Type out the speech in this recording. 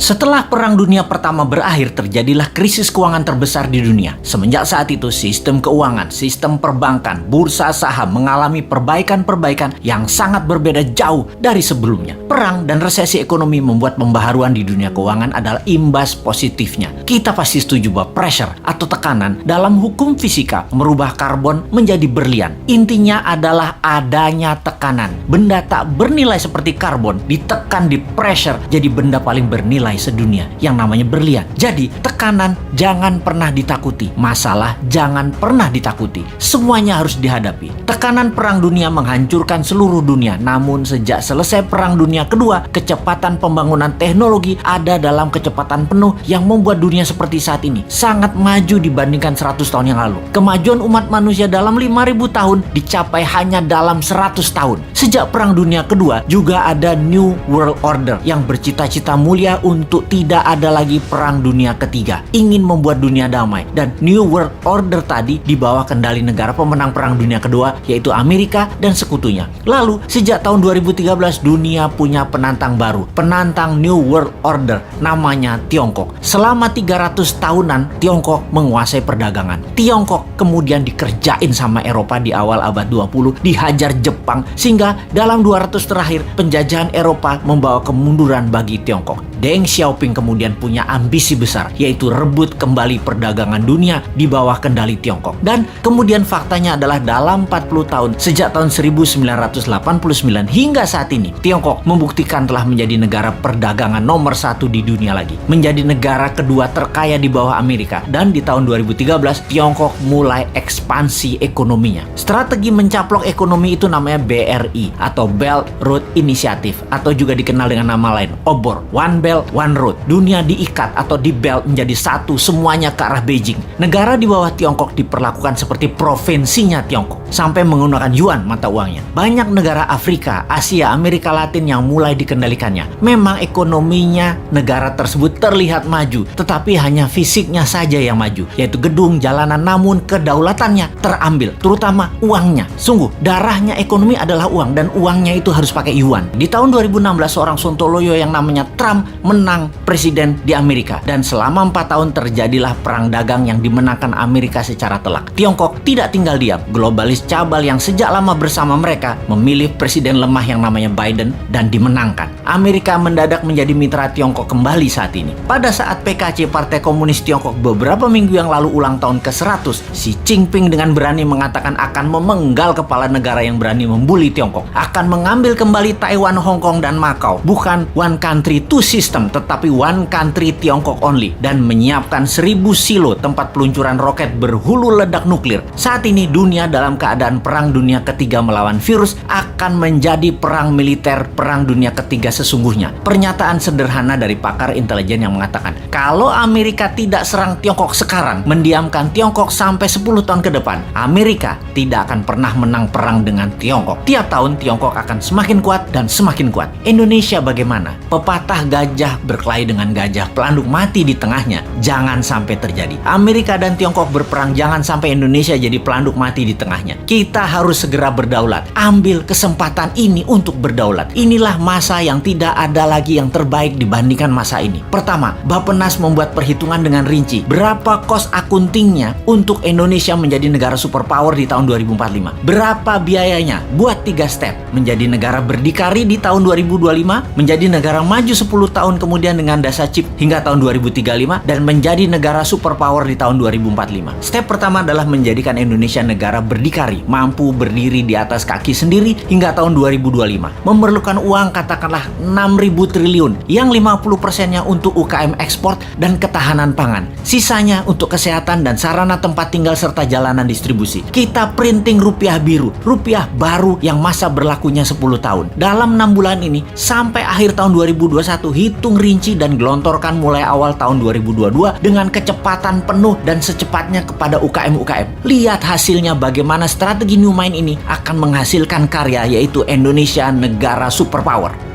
Setelah Perang Dunia Pertama berakhir, terjadilah krisis keuangan terbesar di dunia. Semenjak saat itu, sistem keuangan, sistem perbankan, bursa saham mengalami perbaikan-perbaikan yang sangat berbeda jauh dari sebelumnya. Perang dan resesi ekonomi membuat pembaharuan di dunia keuangan adalah imbas positifnya. Kita pasti setuju bahwa pressure atau tekanan dalam hukum fisika merubah karbon menjadi berlian. Intinya adalah adanya tekanan. Benda tak bernilai seperti karbon ditekan di pressure jadi benda paling bernilai sedunia yang namanya berlian. Jadi tekanan jangan pernah ditakuti, masalah jangan pernah ditakuti, semuanya harus dihadapi. Tekanan Perang Dunia menghancurkan seluruh dunia, namun sejak selesai Perang Dunia Kedua, kecepatan pembangunan teknologi ada dalam kecepatan penuh yang membuat dunia seperti saat ini sangat maju dibandingkan 100 tahun yang lalu. Kemajuan umat manusia dalam 5.000 tahun dicapai hanya dalam 100 tahun. Sejak Perang Dunia Kedua juga ada New World Order yang bercita-cita mulia untuk tidak ada lagi Perang Dunia Ketiga, ingin membuat dunia damai. Dan New World Order tadi di bawah kendali negara pemenang Perang Dunia Kedua, yaitu Amerika dan sekutunya. Lalu sejak tahun 2013 dunia punya penantang baru, penantang New World Order, namanya Tiongkok. Selama 300 tahunan Tiongkok menguasai perdagangan. Tiongkok kemudian dikerjain sama Eropa di awal abad 20, dihajar Jepang, sehingga dalam 200 terakhir penjajahan Eropa membawa kemunduran bagi Tiongkok. Deng Xiaoping kemudian punya ambisi besar, yaitu rebut kembali perdagangan dunia di bawah kendali Tiongkok. Dan kemudian faktanya adalah dalam 40 tahun, sejak tahun 1989 hingga saat ini, Tiongkok membuktikan telah menjadi negara perdagangan nomor 1 di dunia lagi. Menjadi negara kedua terkaya di bawah Amerika. Dan di tahun 2013, Tiongkok mulai ekspansi ekonominya. Strategi mencaplok ekonomi itu namanya BRI atau Belt Road Initiative, atau juga dikenal dengan nama lain, OBOR, One Belt One Road. Dunia diikat atau di belt menjadi satu, semuanya ke arah Beijing. Negara di bawah Tiongkok diperlakukan seperti provinsinya Tiongkok, sampai menggunakan yuan mata uangnya. Banyak negara Afrika, Asia, Amerika Latin yang mulai dikendalikannya. Memang ekonominya negara tersebut terlihat maju, tetapi hanya fisiknya saja yang maju, yaitu gedung, jalanan, namun kedaulatannya terambil, terutama uangnya. Sungguh, darahnya ekonomi adalah uang, dan uangnya itu harus pakai yuan. Di tahun 2016, seorang Sontoloyo yang namanya Trump menang presiden di Amerika, dan selama 4 tahun terjadilah perang dagang yang dimenangkan Amerika secara telak. Tiongkok tidak tinggal diam. Globalis cabal yang sejak lama bersama mereka memilih presiden lemah yang namanya Biden dan dimenangkan. Amerika mendadak menjadi mitra Tiongkok kembali saat ini. Pada saat PKC, Partai Komunis Tiongkok, beberapa minggu yang lalu ulang tahun ke-100, Xi Jinping dengan berani mengatakan akan memenggal kepala negara yang berani membuli Tiongkok, akan mengambil kembali Taiwan, Hong Kong, dan Macau. Bukan one country two system, tetapi one country Tiongkok only, dan menyiapkan 1000 silo tempat peluncuran roket berhulu ledak nuklir. Saat ini dunia dalam keadaan Perang Dunia Ketiga melawan virus akan menjadi perang militer Perang Dunia Ketiga sesungguhnya. Pernyataan sederhana dari pakar intelijen yang mengatakan, kalau Amerika tidak serang Tiongkok sekarang, mendiamkan Tiongkok sampai 10 tahun ke depan, Amerika tidak akan pernah menang perang dengan Tiongkok. Tiap tahun Tiongkok akan semakin kuat dan semakin kuat. Indonesia bagaimana? Pepatah gajah berkelahi dengan gajah, pelanduk mati di tengahnya. Jangan sampai terjadi. Amerika dan Tiongkok berperang, jangan sampai Indonesia jadi pelanduk mati di tengahnya. Kita harus segera berdaulat. Ambil kesempatan ini untuk berdaulat. Inilah masa yang tidak ada lagi yang terbaik dibandingkan masa ini. Pertama, Bappenas membuat perhitungan dengan rinci. Berapa cost accountingnya untuk Indonesia menjadi negara superpower di tahun 2045? Berapa biayanya? Buat 3 step. Menjadi negara berdikari di tahun 2025, menjadi negara maju 10 tahun kemudian dengan dasa chip hingga tahun 2035, dan menjadi negara superpower di tahun 2045. Step pertama adalah menjadikan Indonesia negara berdikari, mampu berdiri di atas kaki sendiri hingga tahun 2025. Memerlukan uang katakanlah 6.000 triliun, yang 50%-nya untuk UKM ekspor dan ketahanan pangan. Sisanya untuk kesehatan dan sarana tempat tinggal serta jalanan distribusi. Kita printing rupiah biru, rupiah baru yang masa berlakunya 10 tahun. Dalam 6 bulan ini, sampai akhir tahun 2021, hitung rinci dan gelontorkan mulai awal tahun 2022 dengan kecepatan penuh dan secepatnya kepada UKM-UKM. Lihat hasilnya bagaimana strategi New Mind ini akan menghasilkan karya, yaitu Indonesia negara superpower.